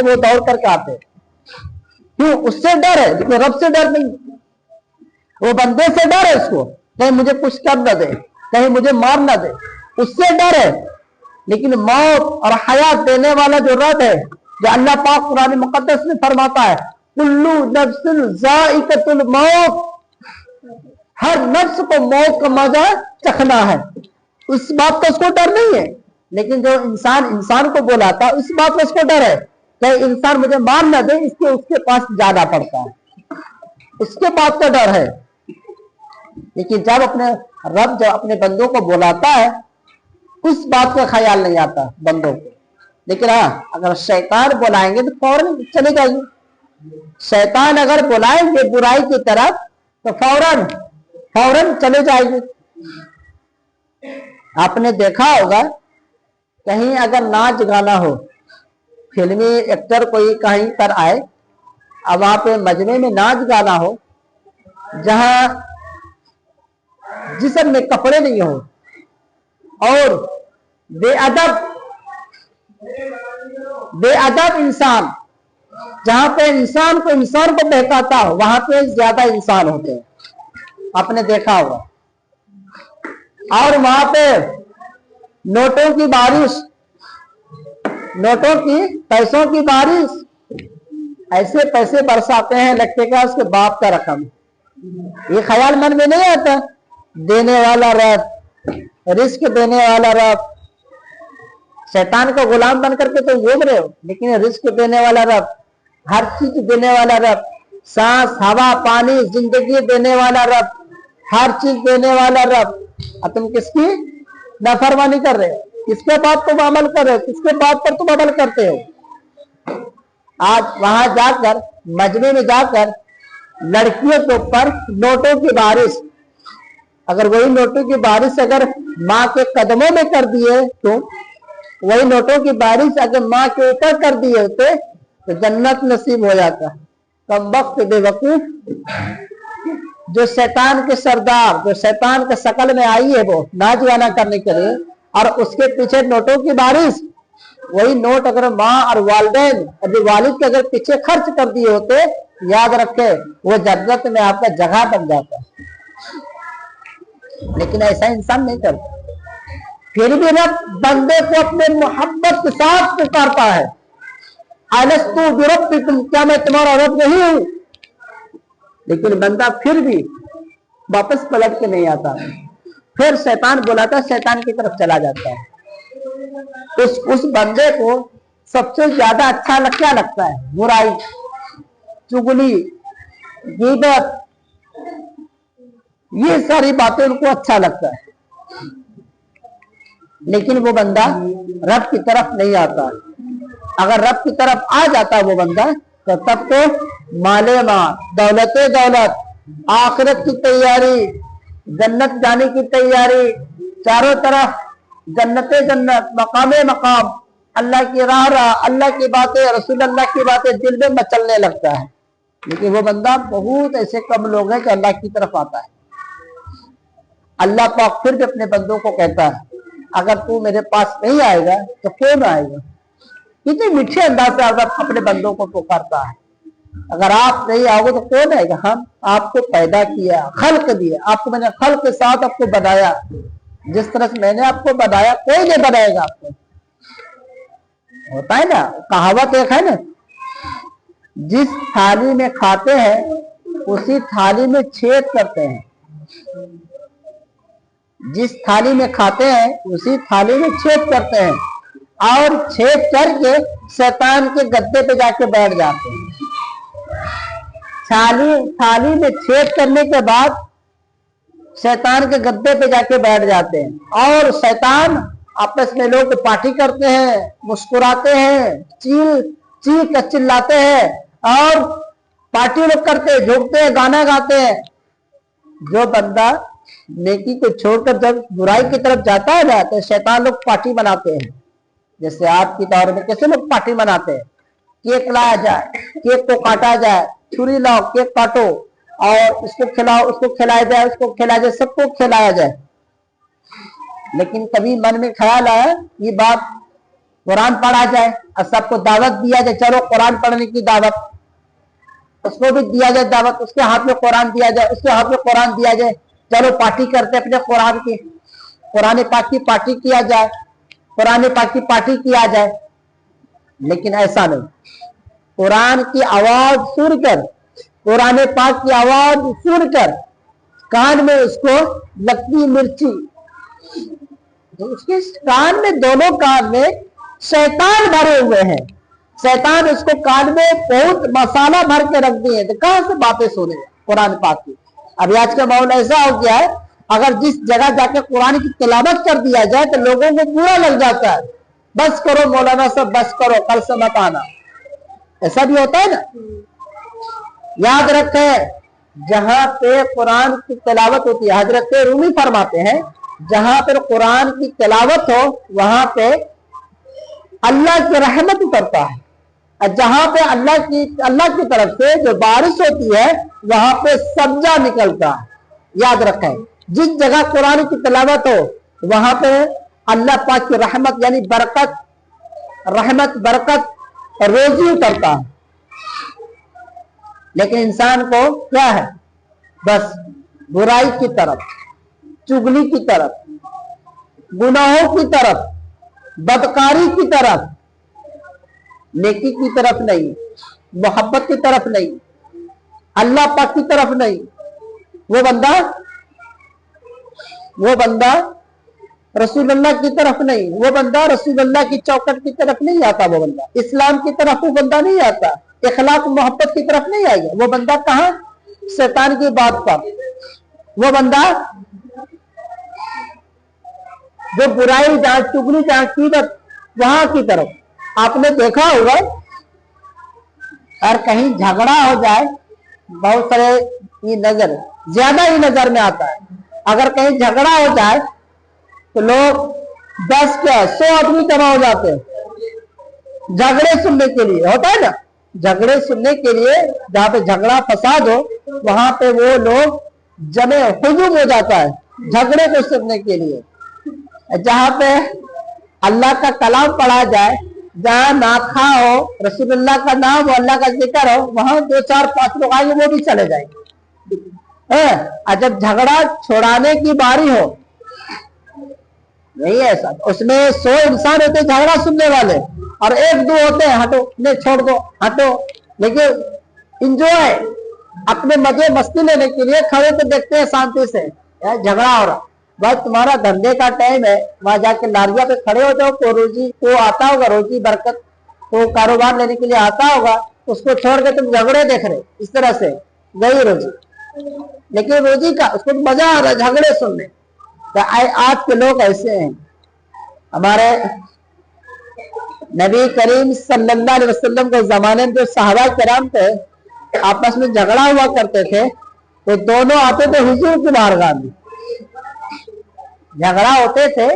وہ दौड़ करके आते हैं। क्यों? उससे डर है, लेकिन रब से डर नहीं। वो बंदे से डर है उसको, कहीं मुझे कुछ कर न दे, कहीं मुझे मार न दे, उससे डर है। लेकिन मौत और हयात देने वाला जो रब है, जो अल्लाह पाक कुरान मुकद्दस में फरमाता है, कुल्लू नफ्सिन ज़ाइक़तुल मौत, हर नफ्स को मौत का मजा चखना है। उस बात का उसको डर नहीं है। लेकिन जो इंसान को बुलाता है, उस बात का उसको डर है कि इंसान मुझे मार न दे, इसलिए उसके पास जाना पड़ता है, उसके बात का डर है। लेकिन जब अपने बंदों को बुलाता है, उस बात का ख्याल नहीं आता बंदों को। लेकिन हाँ, अगर शैतान बुलाएंगे तो फौरन चले जाइए। शैतान अगर बुलाएंगे बुराई की तरफ तो फौरन चले जाएंगे। आपने देखा होगा कहीं अगर नाच गाना हो, फिल्मी एक्टर कोई कहीं पर आए, अब वहां पे मजमे में नाच गाना हो, जहां जिस्म में कपड़े नहीं हो और बेअदब इंसान, जहां पे इंसान को बहकाता हो, वहां पे ज्यादा इंसान होते हैं। आपने देखा होगा। और वहां पे नोटों की बारिश, पैसों की बारिश, ऐसे पैसे बरसाते हैं लगते का उसके बाप का रकम। ये ख्याल मन में नहीं आता, देने वाला रब, रिस्क देने वाला रब। शैतान का गुलाम बन करके तो घूम रहे हो, लेकिन रिस्क देने वाला रब, हर चीज देने वाला रब, सांस हवा पानी जिंदगी देने वाला रब, हर चीज देने वाला रब, अब तुम किसकी नाफरमानी कर रहे हो? किसके बात तुम अमल कर रहे हो? किसके बात पर तुम अमल करते हो? आज वहां जाकर मजमे में जाकर लड़कियों के ऊपर नोटों की बारिश, अगर वही नोटों की बारिश अगर माँ के कदमों में कर दिए, तो वही नोटों की बारिश अगर माँ के ऊपर कर दिए होते तो जन्नत नसीब हो जाता। कम वक्त बेवकूफ, जो शैतान के सरदार, जो शैतान के शकल में आई है वो नाच गाना करने के लिए, और उसके पीछे नोटों की बारिश, वही नोट अगर माँ और वालिदैन और वालिद के अगर पीछे खर्च कर दिए होते, याद रखे वो जन्नत में आपका जगह बन जाता। लेकिन ऐसा इंसान नहीं करता। फिर भी रब बंदे को अपने मोहब्बत के साथ पुकारता है, अलस्तु बिरब्बिकुम, क्या मैं तुम्हारा रब नहीं हूं? लेकिन बंदा फिर भी वापस पलट के नहीं आता। फिर शैतान बुलाता, शैतान की तरफ चला जाता है। उस बंदे को सबसे ज्यादा अच्छा क्या लगता है? बुराई, चुगली, गीबत, ये सारी बातें उनको अच्छा लगता है। लेकिन वो बंदा रब की तरफ नहीं आता। अगर रब की तरफ आ जाता वो बंदा, तो तब तो माले माल, दौलते दौलत, आखिरत की तैयारी, जन्नत जाने की तैयारी, चारों तरफ जन्नते जन्नत, मकामे मकाम, अल्लाह की राह, अल्लाह की बातें, रसूल अल्लाह की बातें दिल में मचलने लगता है। लेकिन वो बंदा, बहुत ऐसे कम लोग हैं कि अल्लाह की तरफ आता है। अल्लाह पाक फिर भी अपने बंदों को कहता है, अगर तू मेरे पास नहीं आएगा तो कौन आएगा? कितने मीठे अंदाज से अल्लाह अपने बंदों को पुकारता है। अगर आप नहीं आओगे तो कौन आएगा? हम आपको पैदा किया, खल्क दिया, आपको मैंने खल्क के साथ आपको बनाया, जिस तरह से मैंने आपको बनाया कोई नहीं बनाएगा आपको। होता है ना, कहावत एक है ना, जिस थाली में खाते हैं उसी थाली में छेद करते हैं। जिस थाली में खाते हैं उसी थाली में छेद करते हैं, और छेद करके शैतान के गद्दे पे जाके बैठ जाते हैं। थाली में छेद करने के बाद शैतान के गद्दे पे जाके बैठ जाते हैं, और शैतान आपस में लोग पार्टी करते हैं, मुस्कुराते हैं, चीख कर चिल्लाते हैं, और पार्टी लोग करते हैं, झूमते हैं, गाना गाते हैं। जो बंदा नेकी को छोड़कर जब बुराई की तरफ जाता है ना, तो शैतान लोग पार्टी बनाते हैं। जैसे आज की दौर में कैसे लोग पार्टी मनाते हैं, केक लाया जाए, केक को काटा जाए, छुरी लाओ, केक काटो, और इसको खिलाओ, उसको खिलाया जाए, उसको खिलाया जाए, सबको खिलाया जाए। लेकिन कभी मन में ख्याल आया ये बात कुरान पढ़ा जाए और सबको दावत दिया जाए, चलो कुरान पढ़ने की दावत, उसको भी दिया जाए दावत, उसके हाथ में कुरान दिया जाए, उसके हाथ में कुरान दिया जाए, चलो पार्टी करते अपने कुरान की, कुरान पाक की पार्टी किया जाए, कुरान पाक की पार्टी किया जाए। लेकिन ऐसा नहीं, कुरान की आवाज सुनकर, कुरान पाक की आवाज सुनकर कान में उसको लगती मिर्ची, उसके कान में, दोनों कान में शैतान भरे हुए हैं, शैतान उसको कान में बहुत मसाला भर के रख दिए, तो कहां से बातें सुने कुरान पाक की। अभी आज का माहौल ऐसा हो गया है, अगर जिस जगह जाके कुरान की तिलावत कर दिया जाए तो लोगों को बुरा लग जाता है, बस करो मौलाना साहब, बस करो, कल से मत आना, ऐसा भी होता है ना। याद रखें, जहां पे कुरान की तिलावत होती है, हजरत रूमी फरमाते हैं, जहां पर कुरान की तिलावत हो वहां पे अल्लाह की रहमत उतरता है, और जहां पे अल्लाह की तरफ से जो बारिश होती है वहां पे सब्जा निकलता है। याद रखें, जिस जगह कुरान की तिलावत हो वहां पे अल्लाह पाक की रहमत यानी बरकत, रहमत बरकत रोजी उतरता है। लेकिन इंसान को क्या है, बस बुराई की तरफ, चुगली की तरफ, गुनाहों की तरफ, बदकारी की तरफ, नेकी की तरफ नहीं, मोहब्बत की तरफ नहीं, अल्लाह पाक की तरफ नहीं। वो बंदा रसूलुल्लाह की तरफ नहीं, वो बंदा रसूलुल्लाह की चौखट की तरफ नहीं आता, वो बंदा इस्लाम की तरफ वो बंदा नहीं आता, इखलाक मोहब्बत की तरफ नहीं आएगा। वो बंदा कहां, शैतान की बात पर, वो बंदा जो बुराई जहां चुगली जहां कीमत वहां की तरफ। आपने देखा होगा, और कहीं झगड़ा हो जाए, बहुत सारे ये नजर ज्यादा ही नजर में आता है, अगर कहीं झगड़ा हो जाए तो लोग 10 क्या 100 आदमी जमा हो जाते हैं झगड़े सुनने के लिए। होता है ना, झगड़े सुनने के लिए, जहां पे झगड़ा फसाद हो वहां पे वो लोग जमे हुजूम हो जाता है झगड़े को सुनने के लिए। जहां पे अल्लाह का कलाम पढ़ा जाए, जहां नाखा हो, रसूलुल्लाह का नाम हो, अल्लाह का जिक्र हो, वहां 2 4 5 लोग आएंगे, वो भी चले जाएंगे। और जब झगड़ा छोड़ाने की बारी हो, नहीं ऐसा, उसमें 100 इंसान होते झगड़ा सुनने वाले, और 1-2 होते हैं हटो, नहीं छोड़ दो, हटो। लेकिन इंजॉय, अपने मजे मस्ती लेने के लिए खड़े तो देखते हैं शांति से, झगड़ा हो रहा, भाई तुम्हारा धंधे का टाइम है, वहां जाके लारिया पे खड़े हो जाओ, को रोजी को आता होगा, रोजी बरकत को कारोबार लेने के लिए आता होगा, उसको छोड़ के तुम झगड़े देख रहे, इस तरह से गई रोजी। लेकिन रोजी का उसको मजा आ रहा है झगड़े सुनने। तो आज के लोग ऐसे हैं। हमारे नबी करीम सल्लल्लाहु अलैहि वसल्लम के जमाने में जो सहाबा किराम थे, आपस में झगड़ा हुआ करते थे, तो दोनों आते थे हुजूर की बारगाह में, झगड़ा होते थे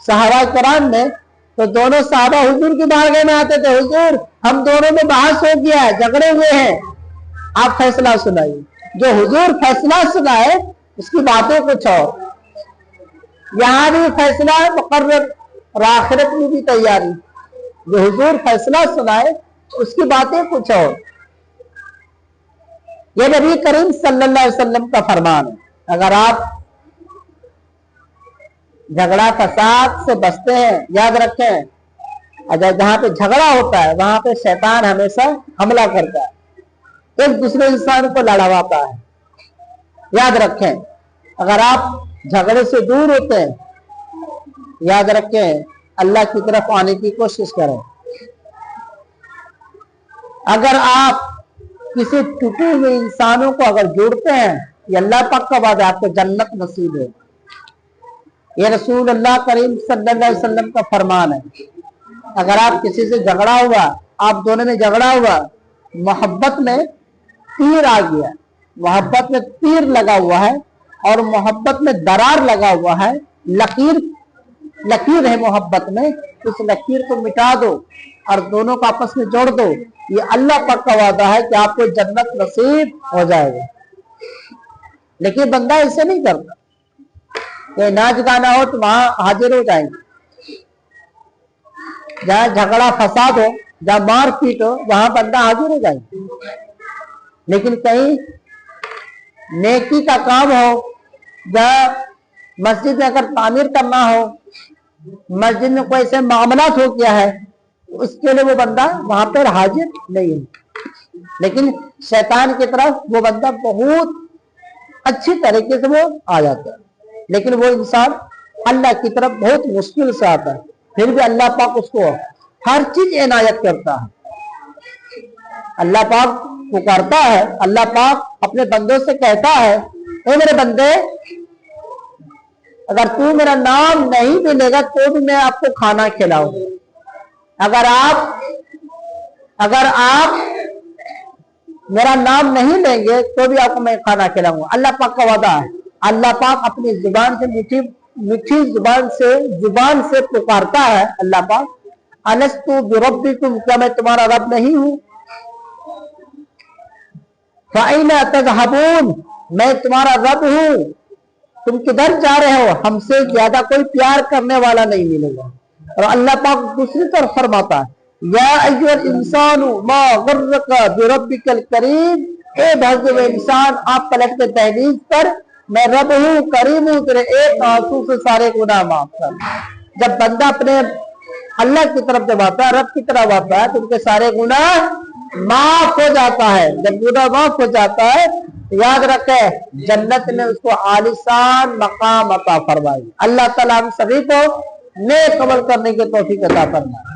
सहाबा किराम में, तो दोनों सहाबा हुजूर की बारगाह में आते थे, हुजूर हम दोनों में बहस हो गया है, झगड़े हुए हैं, आप फैसला सुनाइए। जो हुजूर फैसला सुनाए उसकी बातें कुछ और, यहां भी फैसला मुकर्रर और आखिरत में भी तैयारी। जो हुजूर फैसला सुनाए उसकी बातें कुछ और। ये नबी करीम सल्लल्लाहु अलैहि वसल्लम का फरमान है। अगर आप झगड़ा फसाद से बचते हैं, याद रखें, अगर जहां पे झगड़ा होता है वहां पे शैतान हमेशा हमला करता है, एक दूसरे इंसान को लड़वाता है। याद रखें, अगर आप झगड़े से दूर होते हैं, याद रखें, अल्लाह की तरफ आने की कोशिश करें। अगर आप किसी टूटे हुए इंसानों को अगर जोड़ते हैं, ये अल्लाह पाक का वादा, आपको जन्नत नसीब है। ये रसूल अल्लाह करीम सल्लल्लाहु अलैहि वसल्लम का फरमान है। अगर आप किसी से झगड़ा हुआ, आप दोनों में झगड़ा हुआ, मोहब्बत में तीर आ गया, मोहब्बत में तीर लगा हुआ है और मोहब्बत में दरार लगा हुआ है, लकीर है मोहब्बत में, उस लकीर को मिटा दो और दोनों को आपस में जोड़ दो। ये अल्लाह पाक का वादा है कि आपको जन्नत नसीब हो जाएगा। लेकिन बंदा ऐसे नहीं करता कि नाच गाना हो तो वहां हाजिर हो जाएंगे। جہاں جھگڑا فساد ہو, جہاں مار پیٹ ہو, وہاں بندہ حاضر ہو جائے. لیکن کہیں نیکی کا کام ہو, جہاں مسجد میں اگر تعمیر کرنا ہو, مسجد میں کوئی ایسے معاملات ہو کیا ہے, اس کے لیے وہ بندہ وہاں پر حاضر نہیں ہے. لیکن شیطان کی طرف وہ بندہ بہت اچھی طریقے سے وہ آ جاتا ہے. لیکن وہ انسان اللہ کی طرف بہت مشکل سے آتا ہے, پھر بھی اللہ پاک اس کو ہر چیز عنایت کرتا ہے. اللہ پاک پکارتا ہے, اللہ پاک اپنے بندوں سے کہتا ہے, اے میرے بندے, اگر تو میرا نام نہیں بھی لے گا تو بھی میں آپ کو کھانا کھلاؤں. اگر آپ میرا نام نہیں لیں گے تو بھی آپ کو میں کھانا کھلاؤں گا. اللہ پاک کا وعدہ ہے. اللہ پاک اپنی زبان سے میٹھی زبان سے پکارتا ہے. اللہ پاک, الستُ بربکم, کیا میں تمہارا رب نہیں ہوں؟ فَأَيْنَ تَذْهَبُونَ, میں تمہارا رب ہوں, تم کدھر جا رہے ہو؟ ہم سے زیادہ کوئی پیار کرنے والا نہیں ملے گا. اور اللہ پاک دوسری طرف فرماتا ہے, یا ایھا الانسان ما غرک بربک الکریم, اے بھاگے ہوئے انسان, آپ پلٹ کے دہلیز پر, میں رب ہوں, کریم ہوں, تیرے ایک آنسو سے سارے گناہ معاف کر. جب بندہ اپنے اللہ کی طرف جب آتا ہے, رب کی طرف آتا ہے, تو ان کے سارے گناہ معاف ہو جاتا ہے. جب گناہ معاف ہو جاتا ہے, یاد رکھے جنت میں اس کو عالیشان مقام عطا فرمائے. اللہ تعالیٰ ہم سبھی کو نیک عمل کرنے کی توفیق عطا فرمائے.